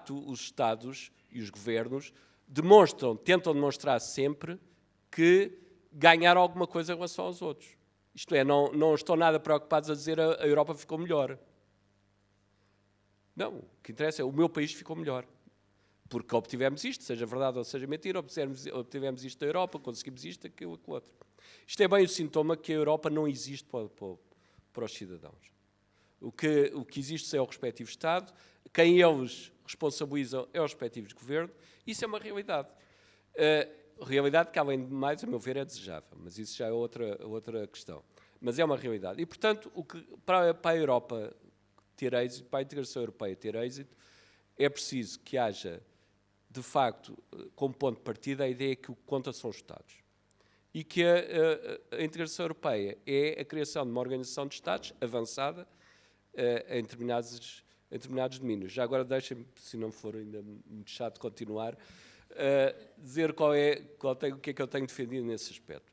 facto, os Estados e os governos tentam demonstrar sempre que ganharam alguma coisa em relação aos outros. Isto é, não estão nada preocupados a dizer a Europa ficou melhor. Não, o que interessa é o meu país ficou melhor. Porque obtivemos isto, seja verdade ou seja mentira, obtivemos isto da Europa, conseguimos isto, aquilo, aquilo outro. Isto é bem o sintoma que a Europa não existe para os cidadãos. O que existe é o respectivo Estado, quem eles responsabilizam é o respectivo governo, isso é uma realidade. Realidade que, além de mais, a meu ver, é desejável, mas isso já é outra questão. Mas é uma realidade. E, portanto, para a Europa ter êxito, para a integração europeia ter êxito, é preciso que haja, de facto, como ponto de partida, a ideia que o que conta são os Estados. E que a integração europeia é a criação de uma organização de Estados avançada em determinados domínios. Já agora deixem-me, se não for ainda muito chato continuar, dizer o que é que eu tenho defendido nesse aspecto.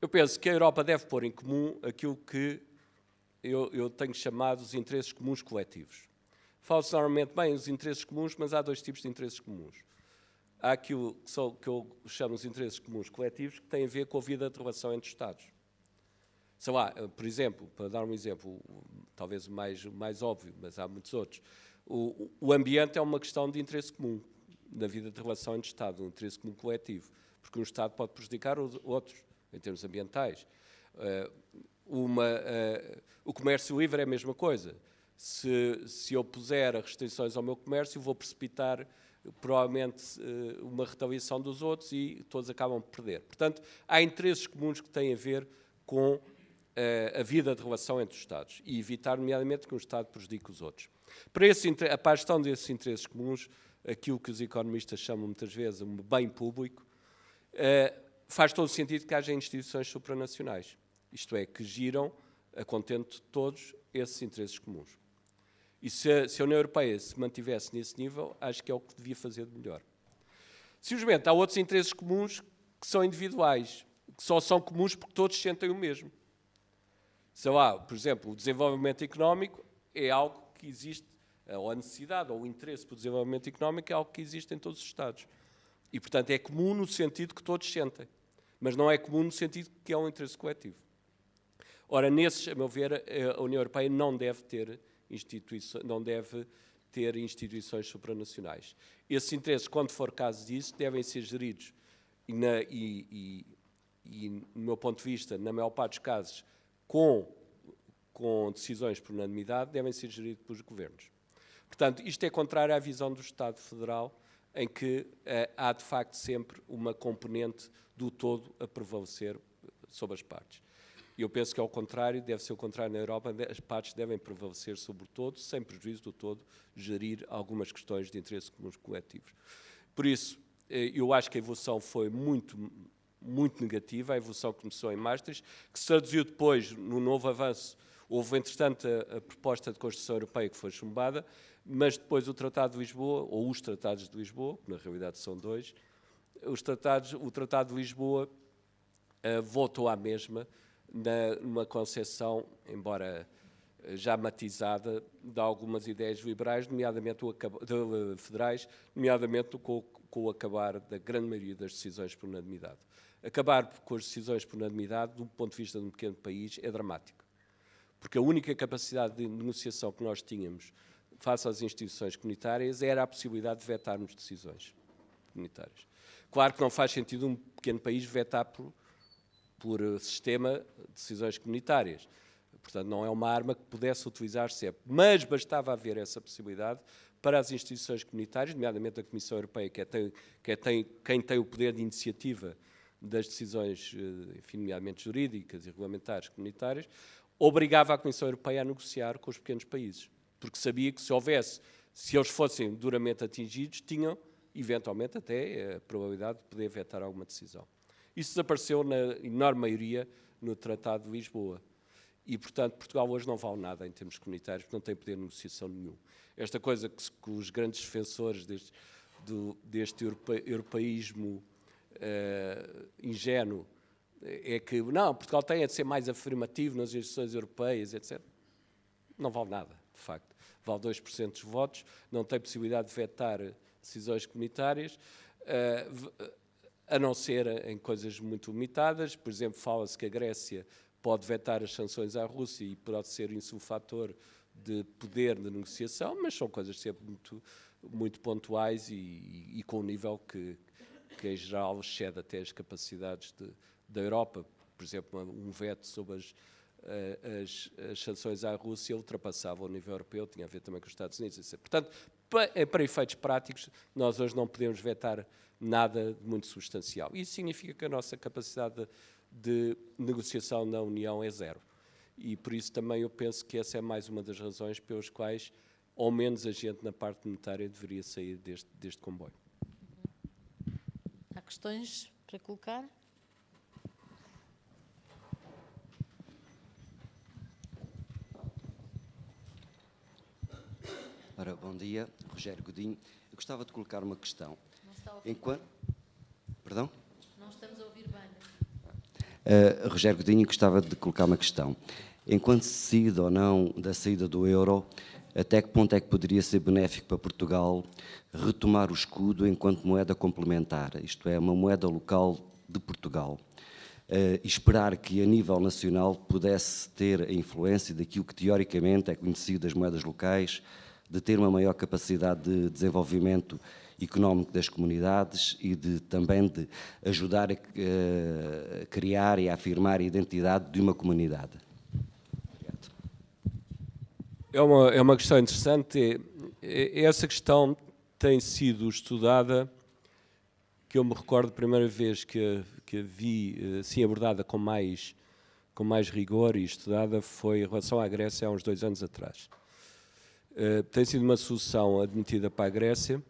Eu penso que a Europa deve pôr em comum aquilo que eu tenho chamado os interesses comuns coletivos. Fala-se normalmente bem os interesses comuns, mas há dois tipos de interesses comuns. Há aquilo que eu chamo os interesses comuns coletivos, que têm a ver com a vida de relação entre os Estados. Sei lá, por exemplo, para dar um exemplo, talvez o mais óbvio, mas há muitos outros, o ambiente é uma questão de interesse comum na vida de relação entre Estados, um interesse comum coletivo, porque um Estado pode prejudicar outros, em termos ambientais. O comércio livre é a mesma coisa. Se eu puser restrições ao meu comércio, vou precipitar provavelmente uma retaliação dos outros e todos acabam por perder. Portanto, há interesses comuns que têm a ver com a vida de relação entre os Estados e evitar, nomeadamente, que um Estado prejudique os outros. Para a gestão desses interesses comuns, aquilo que os economistas chamam muitas vezes um bem público, faz todo o sentido que haja instituições supranacionais, isto é, que giram a contento de todos esses interesses comuns. E se a União Europeia se mantivesse nesse nível, acho que é o que devia fazer de melhor. Simplesmente, há outros interesses comuns que são individuais, que só são comuns porque todos sentem o mesmo. Sei lá, por exemplo, o desenvolvimento económico é algo que existe, ou a necessidade, ou o interesse por desenvolvimento económico é algo que existe em todos os Estados. E, portanto, é comum no sentido que todos sentem, mas não é comum no sentido que é um interesse coletivo. Ora, nesses, a meu ver, a União Europeia não deve ter instituições supranacionais. Esses interesses, quando for caso disso, devem ser geridos e, no meu ponto de vista, na maior parte dos casos, com decisões por unanimidade, devem ser geridos pelos governos. Portanto, isto é contrário à visão do Estado Federal, em que há, de facto, sempre uma componente do todo a prevalecer sobre as partes. Eu penso que, ao contrário, deve ser o contrário na Europa, as partes devem prevalecer sobre o todo, sem prejuízo do todo, gerir algumas questões de interesses comuns coletivos. Por isso, eu acho que a evolução foi muito negativa, a evolução começou em Maastricht, que se traduziu depois no novo avanço. Houve, entretanto, a proposta de Constituição Europeia que foi chumbada, mas depois o Tratado de Lisboa, ou os Tratados de Lisboa, que na realidade são dois, o Tratado de Lisboa voltou à mesma, numa concepção, embora já matizada, de algumas ideias liberais, nomeadamente federais, nomeadamente com o acabar da grande maioria das decisões por unanimidade. Acabar com as decisões por unanimidade, do ponto de vista de um pequeno país, é dramático. Porque a única capacidade de negociação que nós tínhamos face às instituições comunitárias era a possibilidade de vetarmos decisões comunitárias. Claro que não faz sentido um pequeno país vetar por sistema de decisões comunitárias. Portanto, não é uma arma que pudesse utilizar sempre. Mas bastava haver essa possibilidade para as instituições comunitárias, nomeadamente a Comissão Europeia, quem tem o poder de iniciativa das decisões, enfim, nomeadamente jurídicas e regulamentares comunitárias, obrigava a Comissão Europeia a negociar com os pequenos países. Porque sabia que se eles fossem duramente atingidos, tinham, eventualmente, até a probabilidade de poder vetar alguma decisão. Isso desapareceu, na enorme maioria, no Tratado de Lisboa. E, portanto, Portugal hoje não vale nada em termos comunitários, porque não tem poder de negociação nenhum. Esta coisa que os grandes defensores deste europeísmo ingênuo é que, não, Portugal tem de ser mais afirmativo nas instituições europeias, etc. Não vale nada, de facto. vale 2% dos votos, não tem possibilidade de vetar decisões comunitárias, a não ser em coisas muito limitadas. Por exemplo, fala-se que a Grécia pode vetar as sanções à Rússia e pode ser isso um fator de poder de negociação, mas são coisas sempre muito pontuais e com um nível que em geral excede até as capacidades da Europa. Por exemplo, um veto sobre as sanções à Rússia ultrapassava o nível europeu, tinha a ver também com os Estados Unidos, etc. Portanto, para efeitos práticos, nós hoje não podemos vetar nada de muito substancial. Isso significa que a nossa capacidade de negociação na União é zero. E por isso também eu penso que essa é mais uma das razões pelas quais, ao menos a gente na parte monetária deveria sair deste comboio. Há questões para colocar? Ora, bom dia, Rogério Godinho. Eu gostava de colocar uma questão. Não está a ouvir. Enquanto... Perdão? Não estamos a ouvir bem. Rogério Godinho, gostava de colocar uma questão. Enquanto se decide ou não da saída do euro, até que ponto é que poderia ser benéfico para Portugal retomar o escudo enquanto moeda complementar, isto é, uma moeda local de Portugal, e esperar que a nível nacional pudesse ter a influência daquilo que teoricamente é conhecido das moedas locais, de ter uma maior capacidade de desenvolvimento económico das comunidades e também de ajudar a criar e a afirmar a identidade de uma comunidade. Obrigado. É uma questão interessante. Essa questão tem sido estudada, que eu me recordo a primeira vez que a vi assim abordada com mais rigor e estudada foi em relação à Grécia há uns 2 anos atrás. Tem sido uma solução admitida para a Grécia,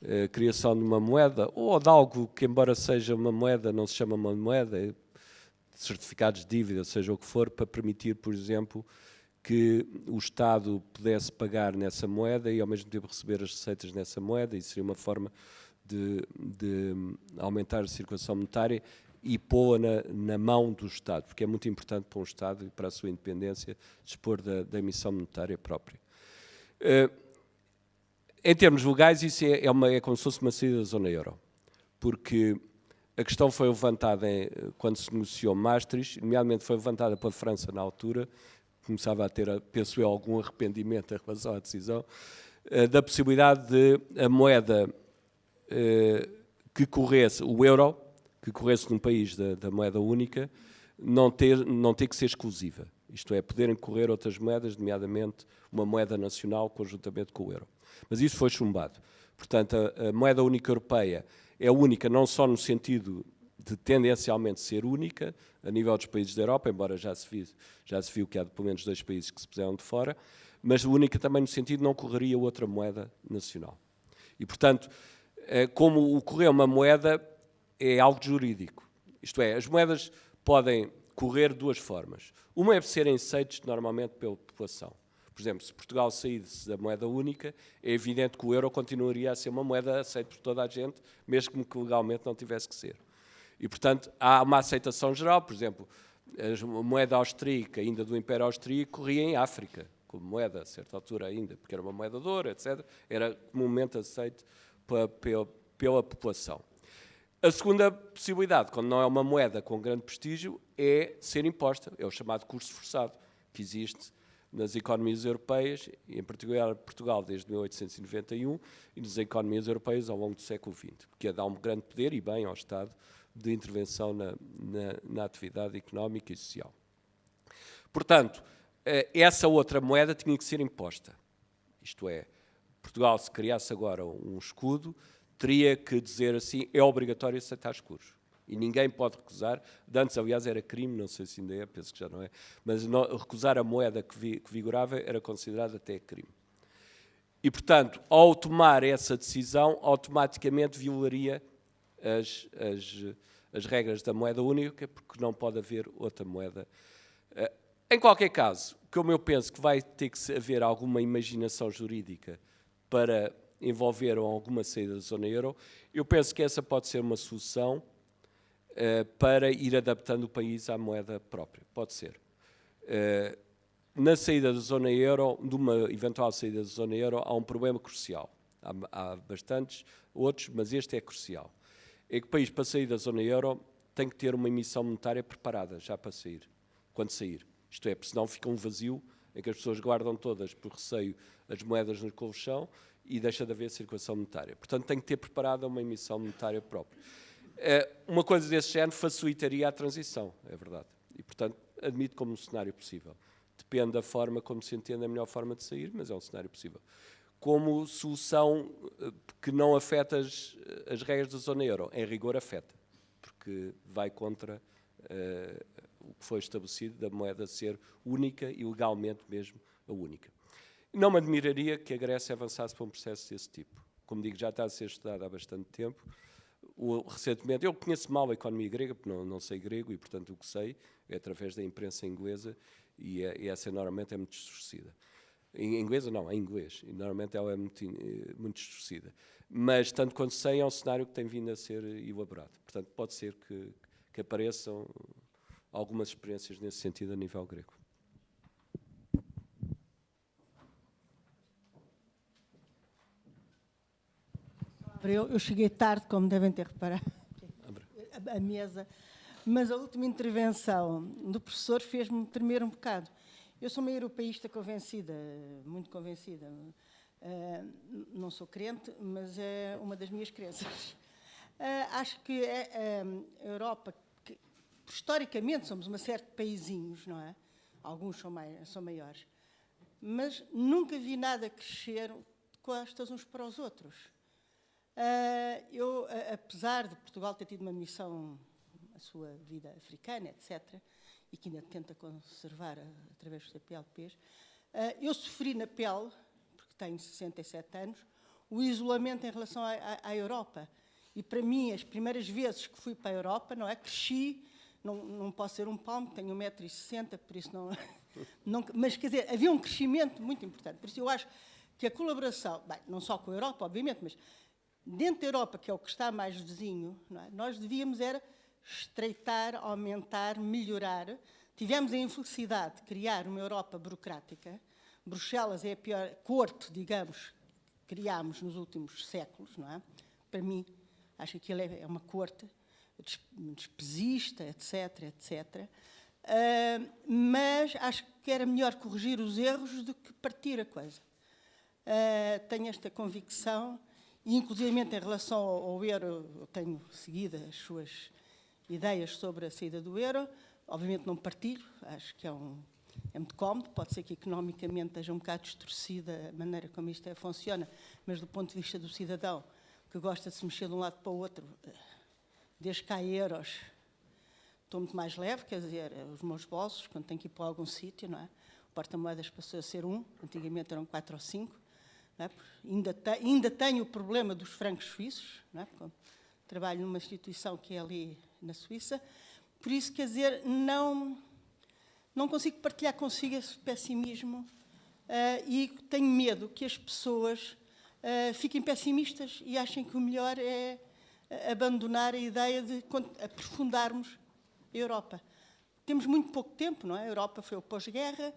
a criação de uma moeda, ou de algo que, embora seja uma moeda, não se chama uma moeda, certificados de dívida, seja o que for, para permitir, por exemplo, que o Estado pudesse pagar nessa moeda e, ao mesmo tempo, receber as receitas nessa moeda. Isso seria uma forma de aumentar a circulação monetária e pô-la na mão do Estado, porque é muito importante para um Estado e para a sua independência dispor da emissão monetária própria. Em termos legais, isso é como se fosse uma saída da zona euro, porque a questão foi levantada quando se negociou Maastricht, nomeadamente foi levantada pela França na altura, começava a ter, penso eu, algum arrependimento em relação à decisão, da possibilidade de a moeda que corresse, o euro, que corresse num país da moeda única, não ter que ser exclusiva. Isto é, poderem correr outras moedas, nomeadamente uma moeda nacional, conjuntamente com o euro. Mas isso foi chumbado. Portanto, a moeda única europeia é única não só no sentido de tendencialmente ser única, a nível dos países da Europa, embora já se viu que há pelo menos 2 países que se puseram de fora, mas única também no sentido de não correria outra moeda nacional. E, portanto, como ocorrer uma moeda é algo jurídico. Isto é, as moedas podem correr de 2 formas. Uma é serem aceitos normalmente pela população. Por exemplo, se Portugal saísse da moeda única, é evidente que o euro continuaria a ser uma moeda aceita por toda a gente, mesmo que legalmente não tivesse que ser. E, portanto, há uma aceitação geral. Por exemplo, a moeda austríaca, ainda do Império Austríaco, corria em África, como moeda, a certa altura ainda, porque era uma moeda de ouro, etc. Era comumente aceito pela população. A segunda possibilidade, quando não é uma moeda com grande prestígio, é ser imposta. É o chamado custo forçado, que existe nas economias europeias, em particular Portugal desde 1891, e nas economias europeias ao longo do século XX, porque dá um grande poder, e bem, ao Estado, de intervenção na atividade económica e social. Portanto, essa outra moeda tinha que ser imposta. Isto é, Portugal, se criasse agora um escudo, teria que dizer assim, é obrigatório aceitar escudos. E ninguém pode recusar. De antes, aliás, era crime, não sei se ainda é, penso que já não é, mas recusar a moeda que vigorava era considerado até crime. E, portanto, ao tomar essa decisão, automaticamente violaria as regras da moeda única, porque não pode haver outra moeda. Em qualquer caso, como eu penso que vai ter que haver alguma imaginação jurídica para envolver alguma saída da zona euro, eu penso que essa pode ser uma solução para ir adaptando o país à moeda própria. Pode ser. na saída da zona euro, de uma eventual saída da zona euro, há um problema crucial. Há bastantes outros, mas este é crucial. É que o país, para sair da zona euro, tem que ter uma emissão monetária preparada, já para sair, quando sair. Isto é, porque senão fica um vazio em que as pessoas guardam todas, por receio, as moedas no colchão e deixa de haver circulação monetária. Portanto, tem que ter preparada uma emissão monetária própria. Uma coisa desse género facilitaria a transição, é verdade. E, portanto, admito como um cenário possível. Depende da forma como se entende a melhor forma de sair, mas é um cenário possível. Como solução que não afeta as regras da zona euro, em rigor afeta, porque vai contra o que foi estabelecido da moeda ser única e legalmente mesmo a única. Não me admiraria que a Grécia avançasse para um processo desse tipo. Como digo, já está a ser estudado há bastante tempo. Recentemente, eu conheço mal a economia grega, porque não sei grego e, portanto, o que sei é através da imprensa inglesa e essa normalmente é muito distorcida. Em inglesa não, em inglês. E normalmente ela é muito distorcida. Mas, tanto quanto sei, é um cenário que tem vindo a ser elaborado. Portanto, pode ser que apareçam algumas experiências nesse sentido a nível grego. Eu cheguei tarde, como devem ter reparado, a mesa, mas a última intervenção do professor fez-me tremer um bocado. Eu sou uma europeísta convencida, muito convencida. Não sou crente, mas é uma das minhas crenças. Acho que a Europa, que, historicamente, somos uma série de paizinhos, não é? Alguns são maiores. Mas nunca vi nada crescer de costas uns para os outros. Apesar de Portugal ter tido uma missão, a sua vida africana, etc., e que ainda tenta conservar através dos CPLPs, eu sofri na pele, porque tenho 67 anos, o isolamento em relação à Europa. E para mim, as primeiras vezes que fui para a Europa, não é? Cresci, não posso ser um palmo, tenho 1,60 m, por isso não... Mas, quer dizer, havia um crescimento muito importante. Por isso eu acho que a colaboração, bem, não só com a Europa, obviamente, mas dentro da Europa, que é o que está mais vizinho, não é? Nós devíamos era estreitar, aumentar, melhorar. Tivemos a infelicidade de criar uma Europa burocrática. Bruxelas é a pior corte, digamos, que criámos nos últimos séculos, não é? Para mim, acho que aquilo é uma corte despesista, etc., etc. Mas acho que era melhor corrigir os erros do que partir a coisa. Tenho esta convicção, e inclusivamente em relação ao euro, eu tenho seguido as suas ideias sobre a saída do euro. Obviamente não partilho, acho que é muito cómodo, pode ser que economicamente esteja um bocado distorcida a maneira como isto funciona, mas do ponto de vista do cidadão, que gosta de se mexer de um lado para o outro, desde que há euros, estou muito mais leve, quer dizer, os meus bolsos, quando tenho que ir para algum sítio, não é? O porta-moedas passou a ser 1, antigamente eram 4 ou 5, não é? Ainda tenho o problema dos francos suíços, não é? Porque trabalho numa instituição que é ali na Suíça, por isso, quer dizer, não consigo partilhar consigo esse pessimismo e tenho medo que as pessoas fiquem pessimistas e achem que o melhor é abandonar a ideia de aprofundarmos a Europa. Temos muito pouco tempo, não é? A Europa foi o pós-guerra,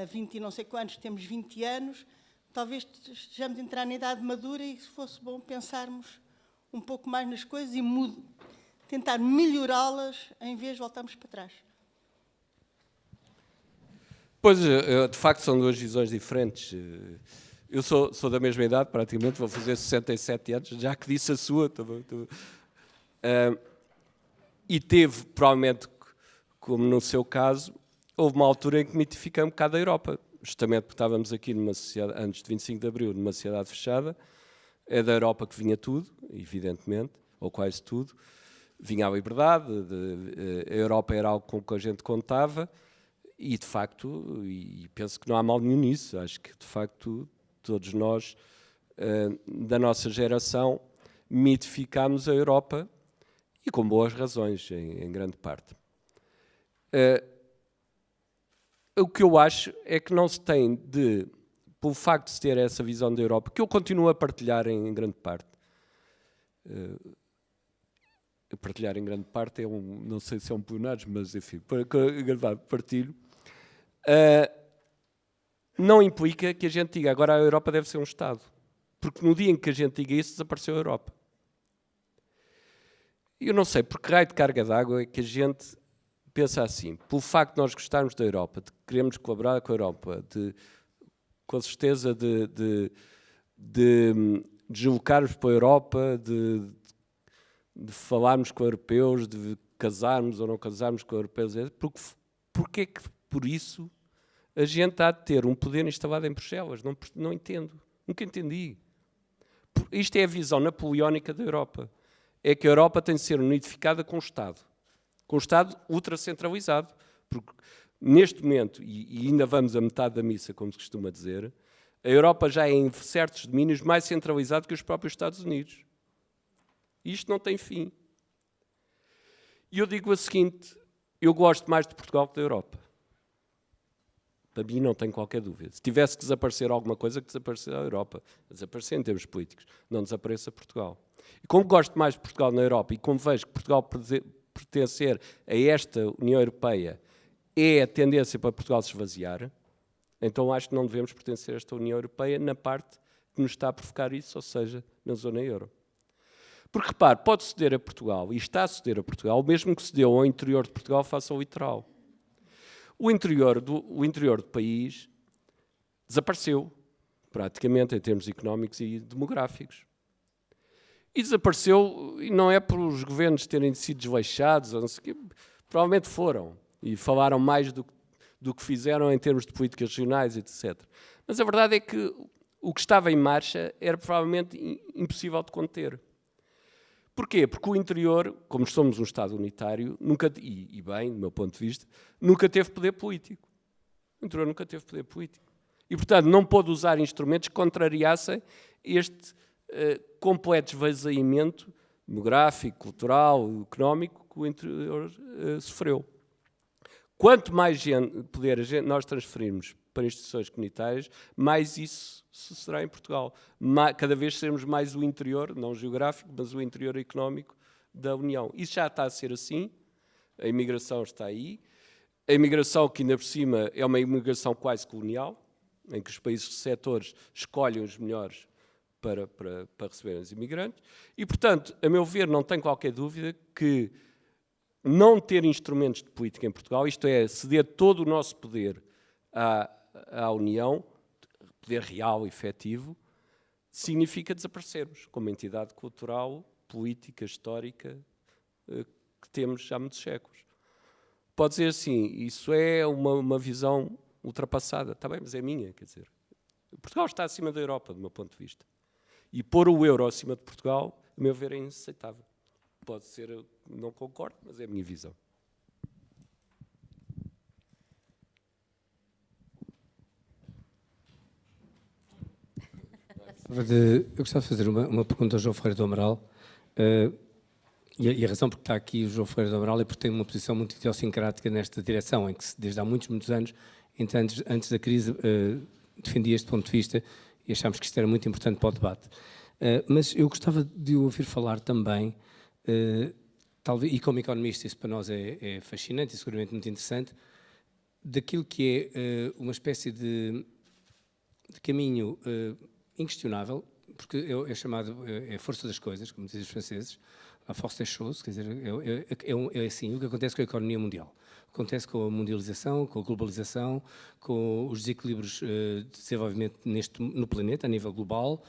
há 20 e não sei quantos, temos 20 anos, talvez estejamos a entrar na idade madura e se fosse bom pensarmos um pouco mais nas coisas e tentar melhorá-las em vez de voltarmos para trás. Pois, de facto, são duas visões diferentes. Eu sou da mesma idade, praticamente, vou fazer 67 anos, já que disse a sua. E teve, provavelmente, como no seu caso, houve uma altura em que mitifiquei um bocado a Europa, justamente porque estávamos aqui numa sociedade, antes de 25 de Abril, numa sociedade fechada. É da Europa que vinha tudo, evidentemente, ou quase tudo. Vinha a liberdade, a Europa era algo com que a gente contava e, de facto, e penso que não há mal nenhum nisso, acho que, de facto, todos nós, da nossa geração, mitificámos a Europa e com boas razões, em grande parte. O que eu acho é que não se tem de, pelo facto de se ter essa visão da Europa, que eu continuo a partilhar em grande parte, partilhar em grande parte não sei se é um pleonasmo, mas enfim, partilho. não implica que a gente diga agora a Europa deve ser um Estado. Porque no dia em que a gente diga isso, desapareceu a Europa. Eu não sei por que raio de carga d'água é que a gente pensa assim, pelo facto de nós gostarmos da Europa, de queremos colaborar com a Europa, com a certeza de deslocarmos para a Europa, de falarmos com europeus, de casarmos ou não casarmos com europeus, porque é que por isso a gente há de ter um poder instalado em Bruxelas? Não entendo, nunca entendi. Isto é a visão napoleónica da Europa. É que a Europa tem de ser unificada com o Estado ultracentralizado, porque neste momento, e ainda vamos a metade da missa, como se costuma dizer, a Europa já é em certos domínios mais centralizado que os próprios Estados Unidos. E isto não tem fim. E eu digo o seguinte, eu gosto mais de Portugal que da Europa. Para mim não tenho qualquer dúvida. Se tivesse que desaparecer alguma coisa, que desaparecer a Europa. Desaparecer em termos políticos. Não desapareça Portugal. E como gosto mais de Portugal na Europa e como vejo que Portugal pertencer a esta União Europeia é a tendência para Portugal se esvaziar, então acho que não devemos pertencer a esta União Europeia na parte que nos está a provocar isso, ou seja, na zona euro. Porque, repare, pode ceder a Portugal, e está a ceder a Portugal, o mesmo que cedeu ao interior de Portugal face ao litoral. O interior do país desapareceu, praticamente, em termos económicos e demográficos. E desapareceu, e não é por os governos terem sido desleixados, ou não sei o quê, provavelmente foram, e falaram mais do que fizeram em termos de políticas regionais, etc. Mas a verdade é que o que estava em marcha era provavelmente impossível de conter. Porquê? Porque o interior, como somos um Estado unitário, nunca, e bem, do meu ponto de vista, nunca teve poder político. O interior nunca teve poder político. E, portanto, não pôde usar instrumentos que contrariassem este completo esvaziamento demográfico, cultural, económico que o interior sofreu. Quanto mais poder nós transferirmos para instituições comunitárias, mais isso sucederá em Portugal. Cada vez seremos mais o interior, não geográfico, mas o interior económico da União. Isso já está a ser assim, a imigração está aí, a imigração que ainda por cima é uma imigração quase colonial, em que os países receptores escolhem os melhores para receberem os imigrantes, e, portanto, a meu ver, não tenho qualquer dúvida que não ter instrumentos de política em Portugal, isto é, ceder todo o nosso poder à União, poder real, efetivo, significa desaparecermos como entidade cultural, política, histórica, que temos já há muitos séculos. Pode dizer assim, isso é uma visão ultrapassada, está bem, mas é minha, quer dizer. Portugal está acima da Europa, do meu ponto de vista. E pôr o euro acima de Portugal, a meu ver, é inaceitável. Pode ser, eu não concordo, mas é a minha visão. Eu gostava de fazer uma pergunta ao João Ferreira do Amaral. E a razão por que está aqui o João Ferreira do Amaral é porque tem uma posição muito idiosincrática nesta direção, em que desde há muitos anos, antes da crise, defendia este ponto de vista e achámos que isto era muito importante para o debate. Mas eu gostava de ouvir falar também, talvez, e como economista isso para nós é fascinante e seguramente muito interessante, daquilo que é uma espécie de caminho inquestionável, porque é chamado a força das coisas, como dizem os franceses, a force des choses, quer dizer, é assim o que acontece com a economia mundial. Acontece com a mundialização, com a globalização, com os desequilíbrios de desenvolvimento no planeta, a nível global,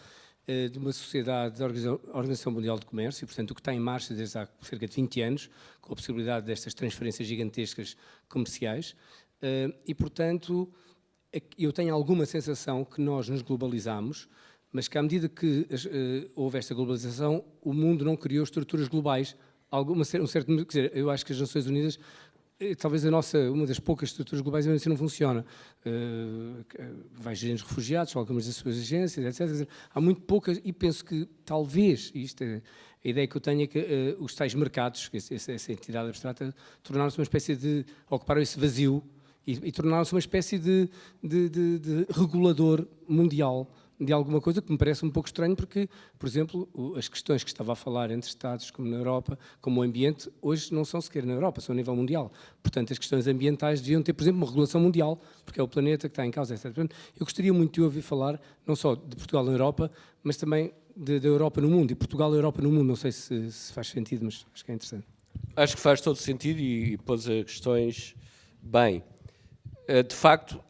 de uma sociedade da Organização Mundial de Comércio, e, portanto, o que está em marcha desde há cerca de 20 anos, com a possibilidade destas transferências gigantescas comerciais, e, portanto, eu tenho alguma sensação que nós nos globalizamos, mas que à medida que houve esta globalização, o mundo não criou estruturas globais. Quer dizer, eu acho que as Nações Unidas, talvez uma das poucas estruturas globais ainda assim não funciona. Vai gerir refugiados, algumas das suas agências, etc. Quer dizer, há muito poucas, e penso que talvez, isto é a ideia que eu tenho, é que os tais mercados, essa entidade abstrata, tornaram-se uma espécie de, ocuparam esse vazio e tornaram-se uma espécie de regulador mundial de alguma coisa que me parece um pouco estranho, porque, por exemplo, as questões que estava a falar entre Estados, como na Europa, como o ambiente, hoje não são sequer na Europa, são a nível mundial. Portanto, as questões ambientais deviam ter, por exemplo, uma regulação mundial, porque é o planeta que está em causa, etc. Portanto, eu gostaria muito de ouvir falar, não só de Portugal na Europa, mas também da Europa no mundo, e Portugal e Europa no mundo. Não sei se faz sentido, mas acho que é interessante. Acho que faz todo sentido e pôs as questões bem. De facto,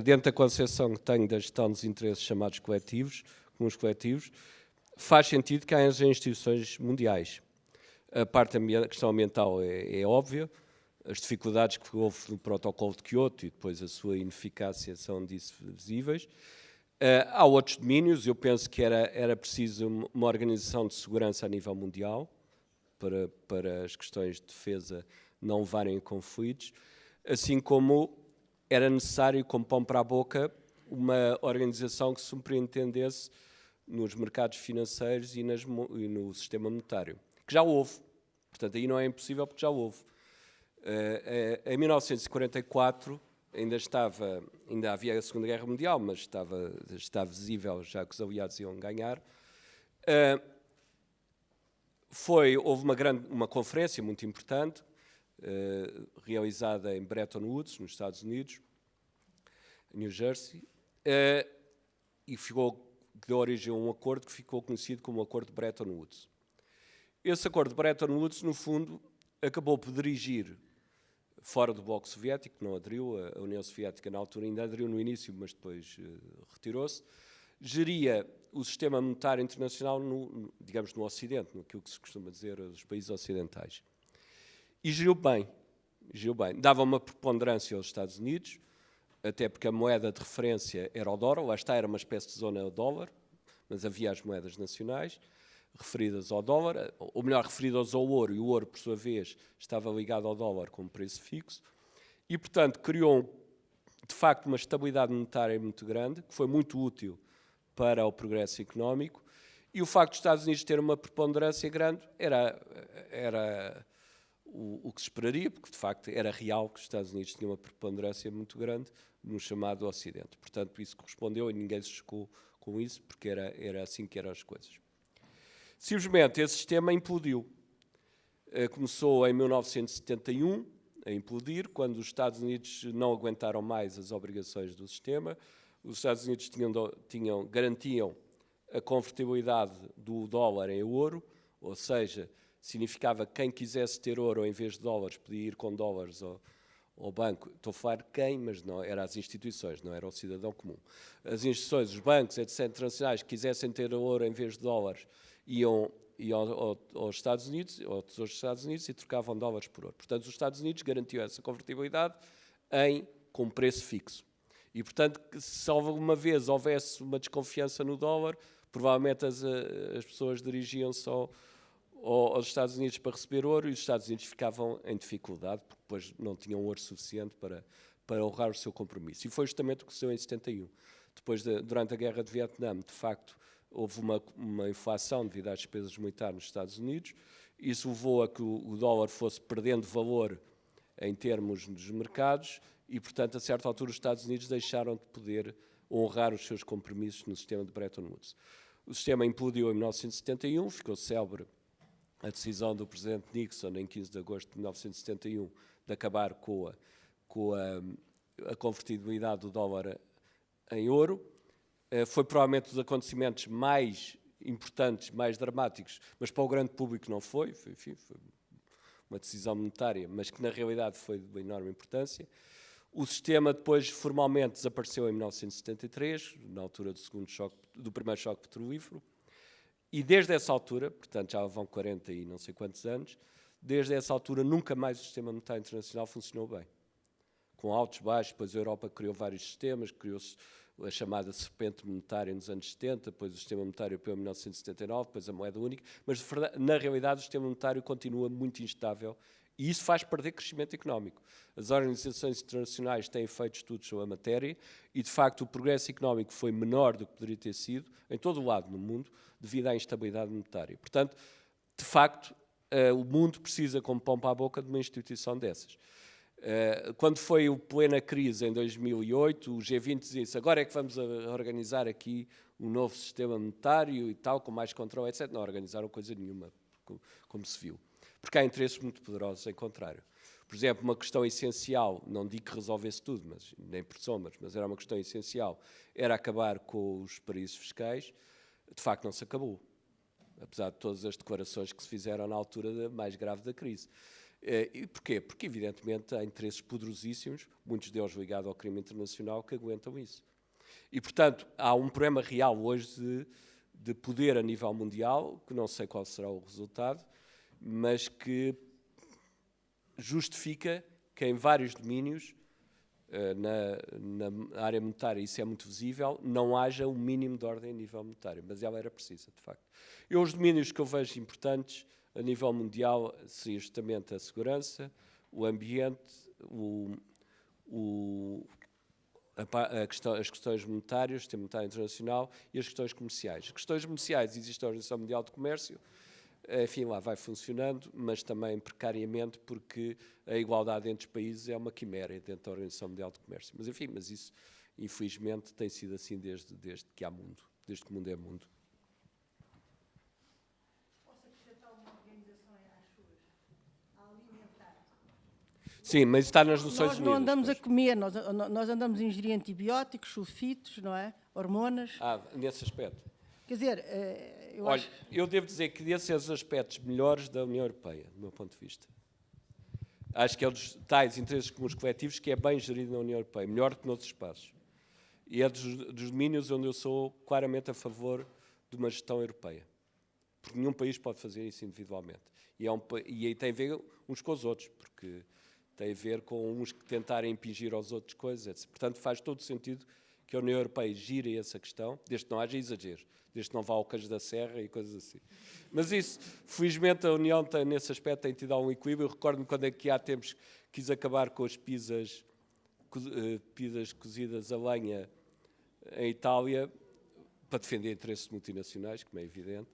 dentro da concepção que tenho da gestão dos interesses chamados coletivos, comuns coletivos, faz sentido que haja instituições mundiais. A parte da questão ambiental é óbvia, as dificuldades que houve no protocolo de Kyoto e depois a sua ineficácia são disso visíveis. Há outros domínios, eu penso que era preciso uma organização de segurança a nível mundial para as questões de defesa não levarem a conflitos, assim como era necessário, como pão para a boca, uma organização que se compreendesse nos mercados financeiros e no sistema monetário, que já houve. Portanto, aí não é impossível porque já houve. Em 1944 ainda havia a Segunda Guerra Mundial, mas estava visível já que os aliados iam ganhar. Houve uma conferência muito importante, realizada em Bretton Woods, nos Estados Unidos, New Jersey, e deu origem a um acordo que ficou conhecido como o Acordo de Bretton Woods. Esse Acordo de Bretton Woods, no fundo, acabou por dirigir, fora do Bloco Soviético, que não aderiu, a União Soviética na altura ainda aderiu no início, mas depois retirou-se, geria o sistema monetário internacional, digamos, no Ocidente, naquilo que se costuma dizer os países ocidentais. E geriu bem. Dava uma preponderância aos Estados Unidos, até porque a moeda de referência era o dólar, lá está, era uma espécie de zona dólar, mas havia as moedas nacionais referidas ao dólar, ou melhor, referidas ao ouro, e o ouro, por sua vez, estava ligado ao dólar com um preço fixo, e, portanto, criou, de facto, uma estabilidade monetária muito grande, que foi muito útil para o progresso económico, e o facto dos Estados Unidos ter uma preponderância grande era o que se esperaria, porque de facto era real que os Estados Unidos tinham uma preponderância muito grande no chamado Ocidente. Portanto, isso correspondeu e ninguém se chocou com isso, porque era assim que eram as coisas. Simplesmente esse sistema implodiu. Começou em 1971 a implodir, quando os Estados Unidos não aguentaram mais as obrigações do sistema. Os Estados Unidos garantiam a convertibilidade do dólar em ouro, ou seja, significava que quem quisesse ter ouro em vez de dólares podia ir com dólares ao banco. Estou a falar quem, mas não era as instituições, não era o cidadão comum. As instituições, os bancos, etc., internacionais, que quisessem ter ouro em vez de dólares, iam aos Estados Unidos, ao Tesouro dos Estados Unidos, e trocavam dólares por ouro. Portanto, os Estados Unidos garantiam essa convertibilidade com preço fixo. E, portanto, se alguma vez houvesse uma desconfiança no dólar, provavelmente as pessoas dirigiam-se aos Estados Unidos para receber ouro, e os Estados Unidos ficavam em dificuldade, porque depois não tinham ouro suficiente para honrar o seu compromisso. E foi justamente o que sucedeu em 71. Durante a Guerra de Vietnã, de facto, houve uma inflação devido às despesas militares nos Estados Unidos. Isso levou a que o dólar fosse perdendo valor em termos dos mercados e, portanto, a certa altura os Estados Unidos deixaram de poder honrar os seus compromissos no sistema de Bretton Woods. O sistema implodiu em 1971, ficou célebre a decisão do presidente Nixon, em 15 de agosto de 1971, de acabar com a convertibilidade do dólar em ouro. Foi provavelmente dos acontecimentos mais importantes, mais dramáticos, mas para o grande público não foi. Enfim, foi uma decisão monetária, mas que na realidade foi de enorme importância. O sistema depois formalmente desapareceu em 1973, na altura do primeiro choque petrolífero, e desde essa altura, portanto já vão 40 e não sei quantos anos, desde essa altura nunca mais o sistema monetário internacional funcionou bem. Com altos e baixos, depois a Europa criou vários sistemas, criou-se a chamada serpente monetária nos anos 70, depois o sistema monetário europeu em 1979, depois a moeda única, mas na realidade o sistema monetário continua muito instável e isso faz perder crescimento económico. As organizações internacionais têm feito estudos sobre a matéria e, de facto, o progresso económico foi menor do que poderia ter sido em todo o lado no mundo devido à instabilidade monetária. Portanto, de facto, o mundo precisa, como pão para a boca, de uma instituição dessas. Quando foi a plena crise em 2008, o G20 dizia-se, agora é que vamos organizar aqui um novo sistema monetário e tal, com mais controle, etc. Não organizaram coisa nenhuma, como se viu. Porque há interesses muito poderosos em contrário. Por exemplo, uma questão essencial, não digo que resolvesse tudo, nem por sombras, mas era uma questão essencial, era acabar com os paraísos fiscais. De facto, não se acabou, apesar de todas as declarações que se fizeram na altura mais grave da crise. E porquê? Porque, evidentemente, há interesses poderosíssimos, muitos deles ligados ao crime internacional, que aguentam isso. E, portanto, há um problema real hoje de poder a nível mundial, que não sei qual será o resultado, mas que justifica que em vários domínios, na área monetária, isso é muito visível, não haja um mínimo de ordem a nível monetário, mas ela era precisa, de facto. Os domínios que eu vejo importantes a nível mundial seria justamente a segurança, o ambiente, as questões monetárias, o sistema monetário internacional e as questões comerciais. As questões comerciais, existe a Organização Mundial de Comércio, enfim, lá vai funcionando, mas também precariamente, porque a igualdade entre os países é uma quimera dentro da Organização Mundial de Comércio. Mas, enfim, isso, infelizmente, tem sido assim desde que há mundo, desde que o mundo é mundo. Posso acrescentar uma organização às suas? A alimentar. Sim, mas está nas Nações Unidas. Nós não andamos a comer, nós andamos a ingerir antibióticos, sulfitos, não é? Hormonas. Nesse aspecto. Quer dizer, eu devo dizer que desses são os aspectos melhores da União Europeia, do meu ponto de vista. Acho que é um dos tais interesses comuns coletivos que é bem gerido na União Europeia, melhor que noutros espaços. E é dos domínios onde eu sou claramente a favor de uma gestão europeia. Porque nenhum país pode fazer isso individualmente. E aí tem a ver uns com os outros, porque tem a ver com uns que tentarem impingir aos outros coisas, etc. Portanto, faz todo sentido que a União Europeia gire essa questão, desde que não haja exageros, desde que não vá ao Cais da Serra e coisas assim. Mas isso, felizmente, a União nesse aspecto tem tido algum equilíbrio. Eu recordo-me quando aqui há tempos quis acabar com as pizzas cozidas a lenha em Itália, para defender interesses multinacionais, como é evidente,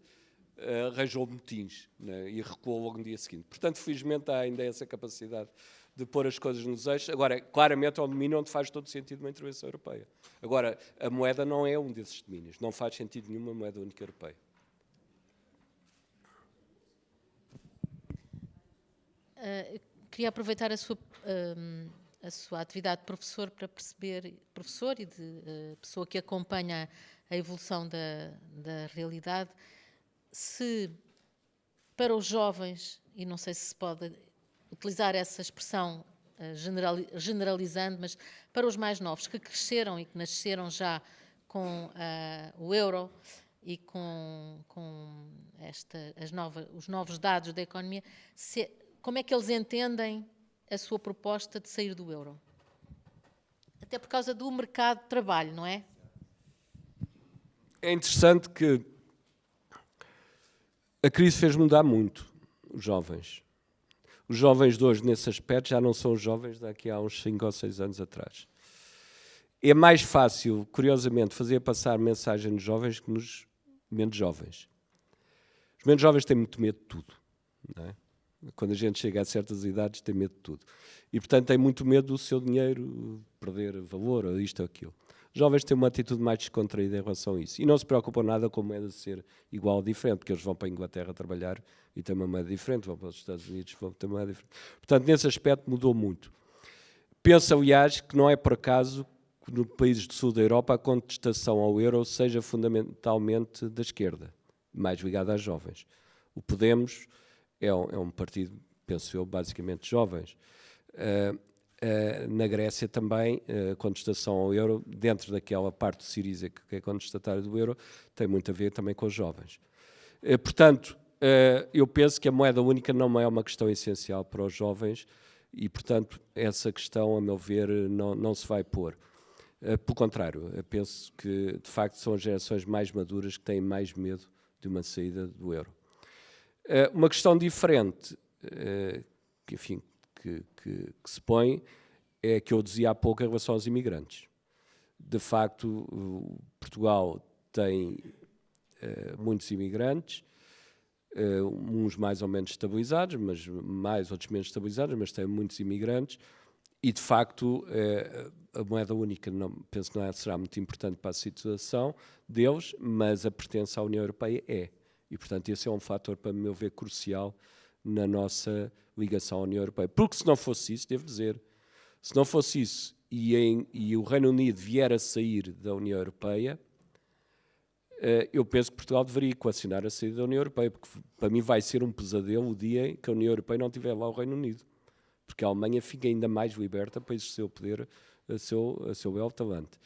arranjou motins, né, e recuou logo no dia seguinte. Portanto, felizmente, há ainda essa capacidade de pôr as coisas nos eixos. Agora, claramente é um domínio onde faz todo sentido uma intervenção europeia. Agora, a moeda não é um desses domínios. Não faz sentido nenhuma moeda única europeia. Queria aproveitar a sua atividade de professor para perceber, professor e de pessoa que acompanha a evolução da realidade, se para os jovens, e não sei se pode utilizar essa expressão generalizando, mas para os mais novos, que cresceram e que nasceram já com o euro e com os novos dados da economia, como é que eles entendem a sua proposta de sair do euro? Até por causa do mercado de trabalho, não é? É interessante que a crise fez mudar muito os jovens. Os jovens de hoje, nesse aspecto, já não são os jovens daqui a uns 5 ou 6 anos atrás. É mais fácil, curiosamente, fazer passar mensagem nos jovens que nos menos jovens. Os menos jovens têm muito medo de tudo, não é? Quando a gente chega a certas idades, tem medo de tudo. E, portanto, tem muito medo do seu dinheiro perder valor, ou isto ou aquilo. Os jovens têm uma atitude mais descontraída em relação a isso. E não se preocupam nada com a moeda ser igual ou diferente, porque eles vão para a Inglaterra trabalhar e têm uma moeda diferente, vão para os Estados Unidos e vão ter uma moeda diferente. Portanto, nesse aspecto mudou muito. Penso, aliás, que não é por acaso que nos países do sul da Europa a contestação ao euro seja fundamentalmente da esquerda, mais ligada aos jovens. O Podemos é um partido, penso eu, basicamente de jovens. Na Grécia também, a contestação ao euro, dentro daquela parte do Syriza que é contestatária do euro, tem muito a ver também com os jovens. Portanto, eu penso que a moeda única não é uma questão essencial para os jovens e, portanto, essa questão, a meu ver, não se vai pôr. Pelo contrário, eu penso que, de facto, são as gerações mais maduras que têm mais medo de uma saída do euro. Uma questão diferente, que, enfim, que se põe, é que eu dizia há pouco em relação aos imigrantes. De facto, Portugal tem muitos imigrantes, uns mais ou menos estabilizados, mas mais, outros menos estabilizados, mas tem muitos imigrantes, E, de facto, a moeda única penso que não será muito importante para a situação deles, mas a pertença à União Europeia é. E, portanto, esse é um fator, para meu ver, crucial na nossa ligação à União Europeia. Porque se não fosse isso, devo dizer, se não fosse isso e o Reino Unido vier a sair da União Europeia, eu penso que Portugal deveria equacionar a saída da União Europeia, porque para mim vai ser um pesadelo o dia em que a União Europeia não tiver lá o Reino Unido. Porque a Alemanha fica ainda mais liberta para exercer o poder a seu belo talante.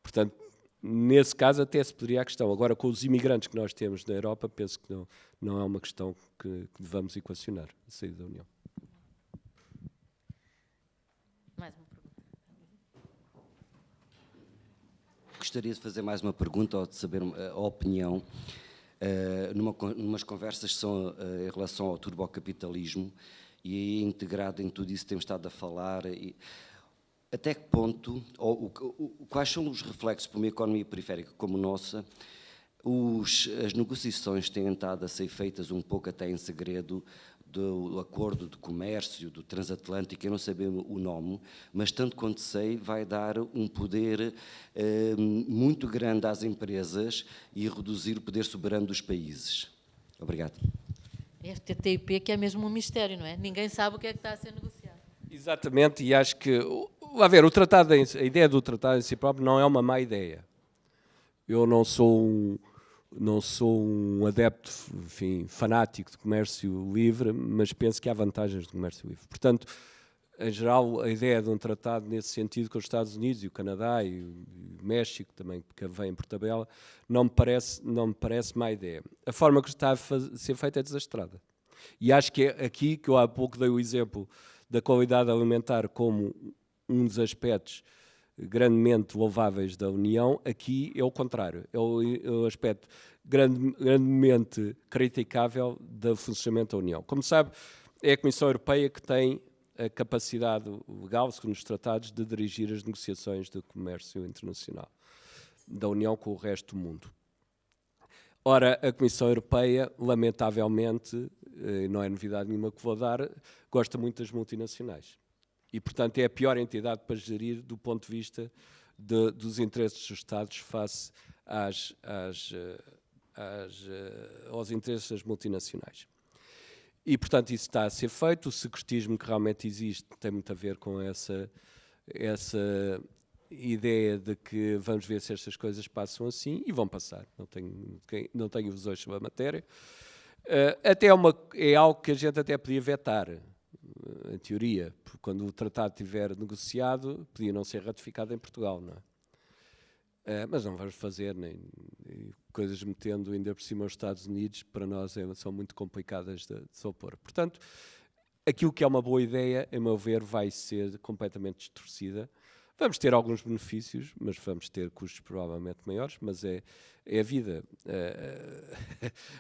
Portanto, nesse caso até se poderia a questão. Agora, com os imigrantes que nós temos na Europa, penso que não é uma questão que devamos equacionar, a saída da União. Mais uma pergunta. Gostaria de fazer mais uma pergunta ou de saber a opinião. Numas conversas que são em relação ao turbocapitalismo, e integrado em tudo isso que temos estado a falar, até que ponto, quais são os reflexos para uma economia periférica como a nossa, as negociações têm estado a ser feitas um pouco até em segredo do acordo de comércio, do transatlântico, eu não sei bem o nome, mas tanto quanto sei vai dar um poder muito grande às empresas e reduzir o poder soberano dos países. Obrigado. FTTIP que é mesmo um mistério, não é? Ninguém sabe o que é que está a ser negociado. Exatamente, e acho que, a ver, a ideia do tratado em si próprio não é uma má ideia. Eu não sou um adepto, enfim, fanático de comércio livre, mas penso que há vantagens do comércio livre. Portanto, em geral, a ideia de um tratado nesse sentido com os Estados Unidos e o Canadá e o México também, que vem por tabela, não me parece má ideia. A forma que está a ser feita é desastrada. E acho que é aqui que eu há pouco dei o exemplo da qualidade alimentar como um dos aspectos grandemente louváveis da União. Aqui é o contrário, é o aspecto grandemente criticável do funcionamento da União. Como sabe, é a Comissão Europeia que tem a capacidade legal, segundo os tratados, de dirigir as negociações de comércio internacional da União com o resto do mundo. Ora, a Comissão Europeia, lamentavelmente, não é novidade nenhuma que vou dar, gosta muito das multinacionais. E, portanto, é a pior entidade para gerir do ponto de vista dos interesses dos Estados face aos interesses das multinacionais. E, portanto, isso está a ser feito. O secretismo que realmente existe tem muito a ver com essa ideia de que vamos ver se estas coisas passam assim, e vão passar. Não tenho ilusões sobre a matéria. Até é algo que a gente até podia vetar, em teoria, porque quando o tratado estiver negociado, podia não ser ratificado em Portugal, não é? Mas não vamos fazer, nem coisas metendo ainda por cima os Estados Unidos, para nós são muito complicadas de se opor. Portanto, aquilo que é uma boa ideia, a meu ver, vai ser completamente distorcida. Vamos ter alguns benefícios, mas vamos ter custos provavelmente maiores, mas é a vida.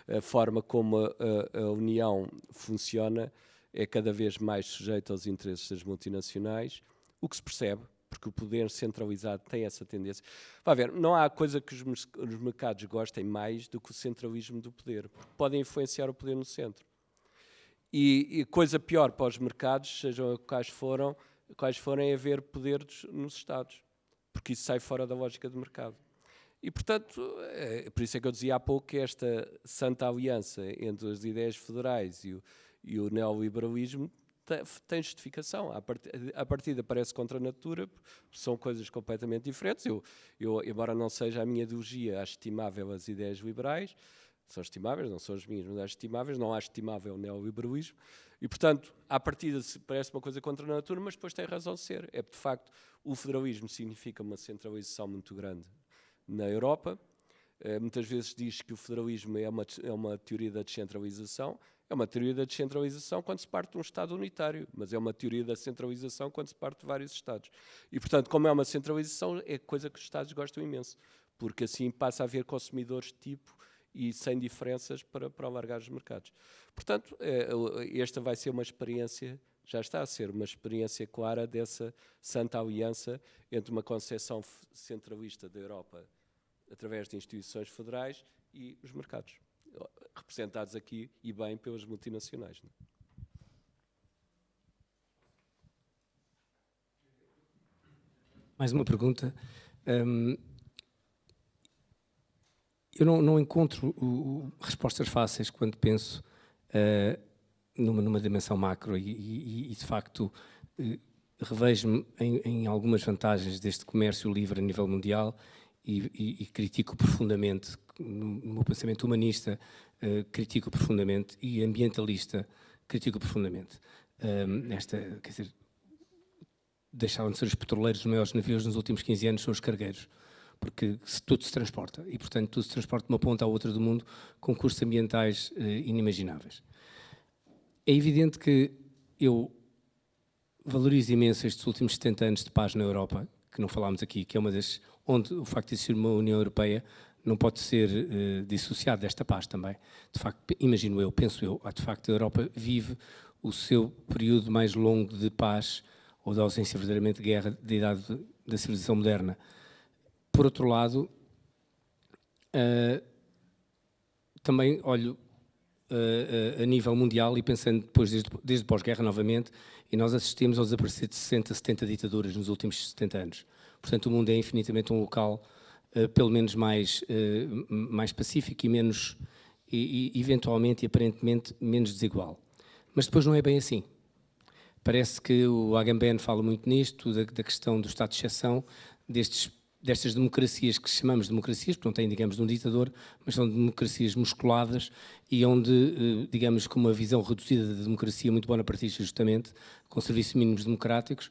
A forma como a União funciona é cada vez mais sujeita aos interesses das multinacionais, o que se percebe, porque o poder centralizado tem essa tendência. Vai ver, não há coisa que os mercados gostem mais do que o centralismo do poder, porque podem influenciar o poder no centro. E coisa pior para os mercados, sejam quais forem haver poderes nos Estados, porque isso sai fora da lógica do mercado. E, portanto, por isso é que eu dizia há pouco que esta santa aliança entre as ideias federais e o neoliberalismo tem justificação. À partida parece contra a natura, são coisas completamente diferentes. Eu, embora não seja a minha ideologia, acho estimável as ideias liberais, são estimáveis, não são as minhas, mas acho estimáveis, não acho estimável o neoliberalismo. E, portanto, à partida parece uma coisa contra a natura, mas depois tem razão de ser. É, de facto, o federalismo significa uma centralização muito grande na Europa. Muitas vezes diz que o federalismo é uma teoria da descentralização. É uma teoria da descentralização quando se parte de um Estado unitário, mas é uma teoria da centralização quando se parte de vários Estados. E, portanto, como é uma centralização, é coisa que os Estados gostam imenso, porque assim passa a haver consumidores de tipo e sem diferenças para alargar os mercados. Portanto, esta vai ser uma experiência, já está a ser uma experiência clara dessa santa aliança entre uma concepção centralista da Europa através de instituições federais e os mercados, representados aqui e bem pelas multinacionais. Não? Mais uma pergunta. Eu não encontro respostas fáceis quando penso numa dimensão macro e de facto, revejo-me em algumas vantagens deste comércio livre a nível mundial e critico profundamente, no meu pensamento humanista, critico profundamente e ambientalista, critico profundamente. Quer dizer, deixaram de ser os petroleiros os maiores navios nos últimos 15 anos, são os cargueiros, porque tudo se transporta e, portanto, tudo se transporta de uma ponta à outra do mundo com custos ambientais inimagináveis. É evidente que eu valorizo imenso estes últimos 70 anos de paz na Europa, que não falámos aqui, que é uma das onde o facto de existir uma União Europeia não pode ser dissociado desta paz também. De facto, imagino eu, penso eu, de facto a Europa vive o seu período mais longo de paz ou de ausência verdadeiramente de guerra da idade da civilização moderna. Por outro lado, também olho a nível mundial e pensando depois desde pós-guerra novamente, e nós assistimos ao desaparecer de 60, 70 ditaduras nos últimos 70 anos. Portanto, o mundo é infinitamente um local pelo menos mais pacífico e menos, eventualmente e aparentemente, menos desigual. Mas depois não é bem assim. Parece que o Agamben fala muito nisto, da questão do estado de exceção, destas democracias que chamamos de democracias, porque não têm, digamos, de um ditador, mas são democracias musculadas e onde, digamos, com uma visão reduzida da democracia muito bonapartista, justamente, com serviços mínimos democráticos,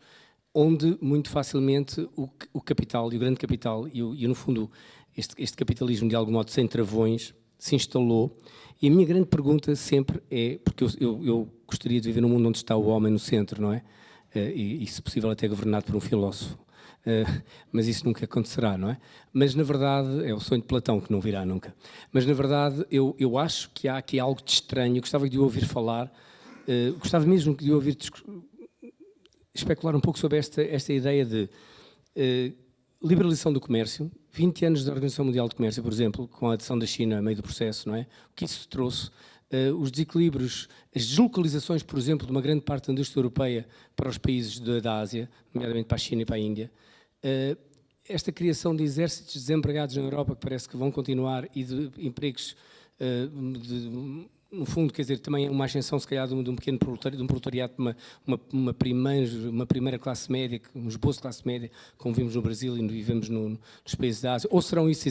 onde muito facilmente o capital, e o grande capital, e no fundo este capitalismo de algum modo sem travões, se instalou. E a minha grande pergunta sempre é, porque eu gostaria de viver num mundo onde está o homem no centro, não é? E se possível até governado por um filósofo. Mas isso nunca acontecerá, não é? Mas na verdade, é o sonho de Platão que não virá nunca. Mas na verdade, eu acho que há aqui algo de estranho, gostava de ouvir falar, gostava mesmo de ouvir especular um pouco sobre esta ideia de liberalização do comércio, 20 anos da Organização Mundial do Comércio, por exemplo, com a adição da China a meio do processo, não é? O que isso trouxe, os desequilíbrios, as deslocalizações, por exemplo, de uma grande parte da indústria europeia para os países da Ásia, nomeadamente para a China e para a Índia, esta criação de exércitos desempregados na Europa que parece que vão continuar e de empregos, no fundo, quer dizer, também é uma ascensão, se calhar, de um pequeno proletariado, uma primeira classe média, um esboço de classe média, como vimos no Brasil e vivemos nos países da Ásia, ou serão isso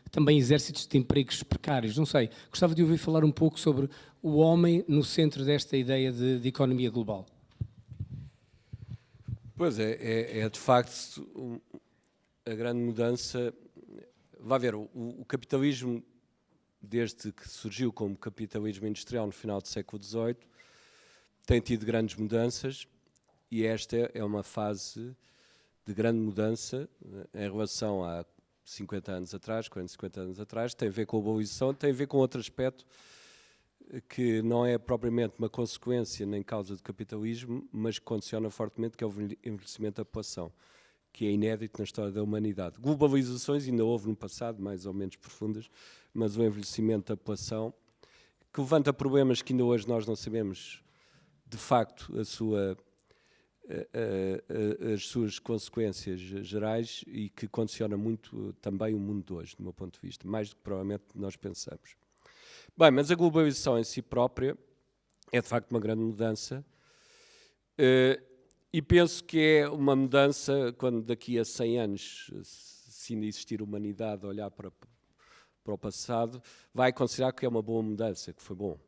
também exércitos de empregos precários? Não sei. Gostava de ouvir falar um pouco sobre o homem no centro desta ideia de economia global. Pois é de facto a grande mudança. Vai ver, o capitalismo, desde que surgiu como capitalismo industrial no final do século XVIII, tem tido grandes mudanças e esta é uma fase de grande mudança em relação a 50 anos atrás, 40, 50 anos atrás. Tem a ver com a globalização, tem a ver com outro aspecto que não é propriamente uma consequência nem causa do capitalismo, mas que condiciona fortemente, que é o envelhecimento da população, que é inédito na história da humanidade. Globalizações ainda houve no passado, mais ou menos profundas, mas o envelhecimento da população, que levanta problemas que ainda hoje nós não sabemos, de facto, as suas consequências gerais e que condiciona muito também o mundo de hoje, do meu ponto de vista, mais do que provavelmente nós pensamos. Bem, mas a globalização em si própria é de facto uma grande mudança e penso que é uma mudança quando daqui a 100 anos, se ainda existir humanidade a olhar para o passado, vai considerar que é uma boa mudança, que foi bom.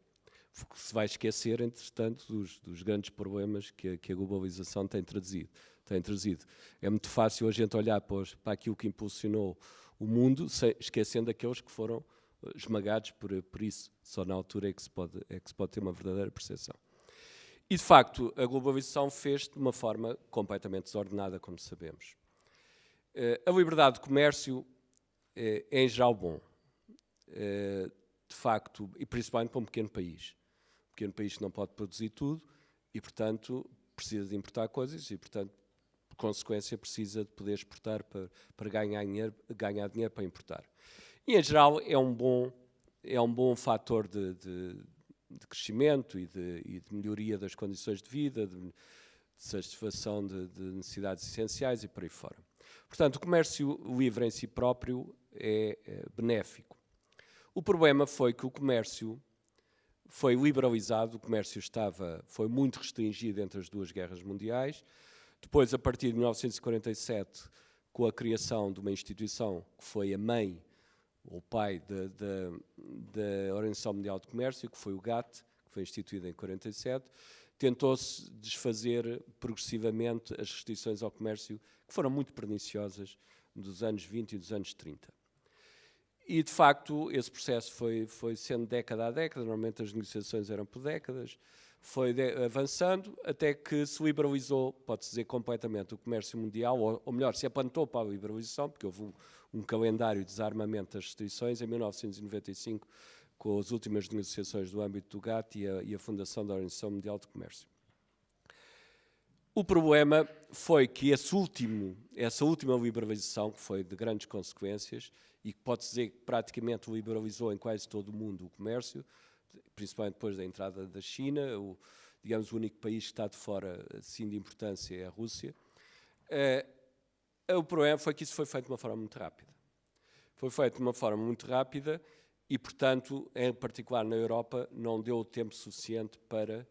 Se vai esquecer, entretanto, dos grandes problemas que a globalização tem trazido. É muito fácil a gente olhar para aquilo que impulsionou o mundo, esquecendo aqueles que foram esmagados por isso. Só na altura é que se pode ter uma verdadeira percepção. E, de facto, a globalização fez-se de uma forma completamente desordenada, como sabemos. A liberdade de comércio é, em geral, bom. De facto, e principalmente para um pequeno país. Um pequeno país que não pode produzir tudo e, portanto, precisa de importar coisas e, portanto, por consequência, precisa de poder exportar para ganhar dinheiro para importar. E, em geral, é um bom fator de crescimento e de melhoria das condições de vida, de satisfação de necessidades essenciais e por aí fora. Portanto, o comércio livre em si próprio é benéfico. O problema foi que o comércio foi liberalizado, o comércio foi muito restringido entre as duas guerras mundiais. Depois, a partir de 1947, com a criação de uma instituição que foi a mãe ou o pai da Organização Mundial de Comércio, que foi o GATT, que foi instituída em 1947, tentou-se desfazer progressivamente as restrições ao comércio, que foram muito perniciosas dos anos 20 e dos anos 30. E, de facto, esse processo foi sendo década a década, normalmente as negociações eram por décadas, foi avançando até que se liberalizou, pode-se dizer, completamente o comércio mundial, ou melhor, se apontou para a liberalização, porque houve um calendário de desarmamento das restrições em 1995, com as últimas negociações do âmbito do GATT e a fundação da Organização Mundial de Comércio. O problema foi que essa última liberalização, que foi de grandes consequências, e que pode-se dizer que praticamente liberalizou em quase todo o mundo o comércio, principalmente depois da entrada da China, digamos, o único país que está de fora, assim, de importância é a Rússia. O problema foi que isso foi feito de uma forma muito rápida. Foi feito de uma forma muito rápida e, portanto, em particular na Europa, não deu o tempo suficiente para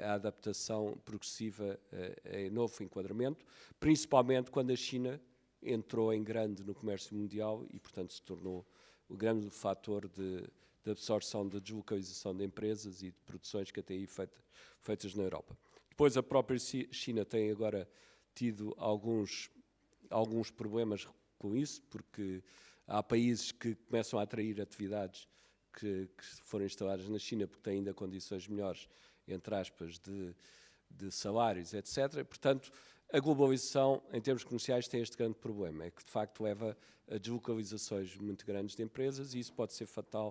a adaptação progressiva em novo enquadramento, principalmente quando a China entrou em grande no comércio mundial e, portanto, se tornou o grande fator de absorção, de deslocalização de empresas e de produções que até aí feitas na Europa. Depois, a própria China tem agora tido alguns problemas com isso, porque há países que começam a atrair atividades que foram instaladas na China porque têm ainda condições melhores, entre aspas, de salários, etc. Portanto, a globalização, em termos comerciais, tem este grande problema, é que, de facto, leva a deslocalizações muito grandes de empresas e isso pode ser fatal